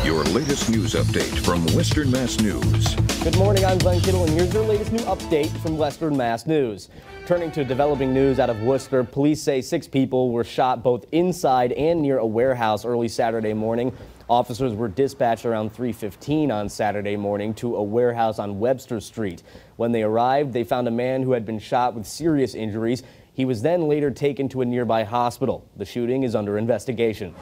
Your latest news update from Western Mass News. Good morning, I'm Glenn Kittle, and here's your latest new update from Western Mass News. Turning to developing news out of Worcester, police say 6 people were shot both inside and near a warehouse early Saturday morning. Officers were dispatched around 3:15 on Saturday morning to a warehouse on Webster Street. When they arrived, they found a man who had been shot with serious injuries. He was then later taken to a nearby hospital. The shooting is under investigation.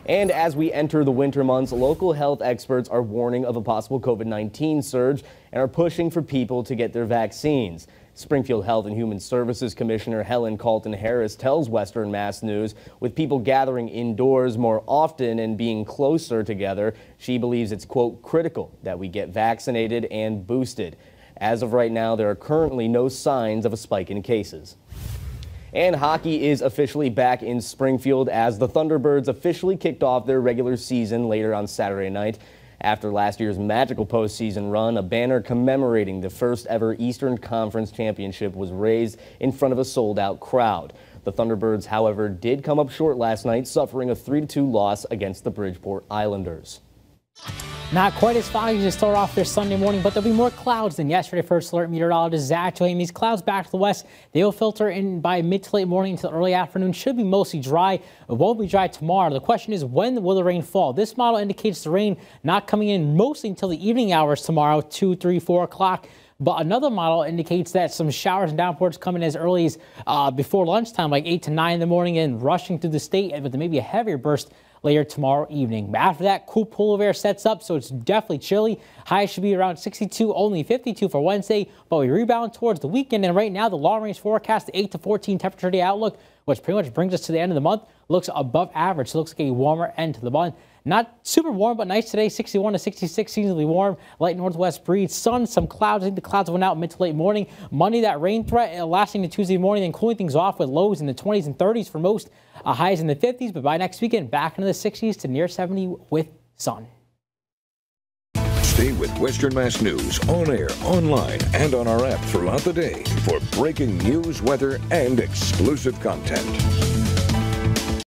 And as we enter the winter months, local health experts are warning of a possible COVID-19 surge and are pushing for people to get their vaccines. Springfield Health and Human Services Commissioner Helen Carlton Harris tells Western Mass News, with people gathering indoors more often and being closer together, she believes it's, quote, critical that we get vaccinated and boosted. As of right now, there are currently no signs of a spike in cases. And hockey is officially back in Springfield as the Thunderbirds officially kicked off their regular season later on Saturday night. After last year's magical postseason run, a banner commemorating the first ever Eastern Conference Championship was raised in front of a sold-out crowd. The Thunderbirds, however, did come up short last night, suffering a 3-2 loss against the Bridgeport Islanders. Not quite as foggy to start off their Sunday morning, but there'll be more clouds than yesterday. First alert meteorologist Zack Duhaime. These clouds back to the west, they will filter in by mid to late morning until early afternoon. Should be mostly dry. It won't be dry tomorrow. The question is, when will the rain fall? This model indicates the rain not coming in mostly until the evening hours tomorrow, 2, 3, 4 o'clock. But another model indicates that some showers and downpours come in as early as before lunchtime, like 8 to 9 in the morning, and rushing through the state, but there may be a heavier burst later tomorrow evening. After that, cool pool of air sets up, so it's definitely chilly. Highs should be around 62, only 52 for Wednesday, but we rebound towards the weekend. And right now, the long-range forecast, the 8 to 14 temperature day outlook, which pretty much brings us to the end of the month, looks above average. So it looks like a warmer end to the month. Not super warm, but nice today, 61 to 66, seasonally warm. Light northwest breeze, sun, some clouds. I think the clouds went out mid to late morning. Monday, that rain threat lasting to Tuesday morning, then cooling things off with lows in the 20s and 30s for most, highs in the 50s. But by next weekend, back into the 60s to near 70 with sun. Stay with Western Mass News on air, online, and on our app throughout the day for breaking news, weather, and exclusive content.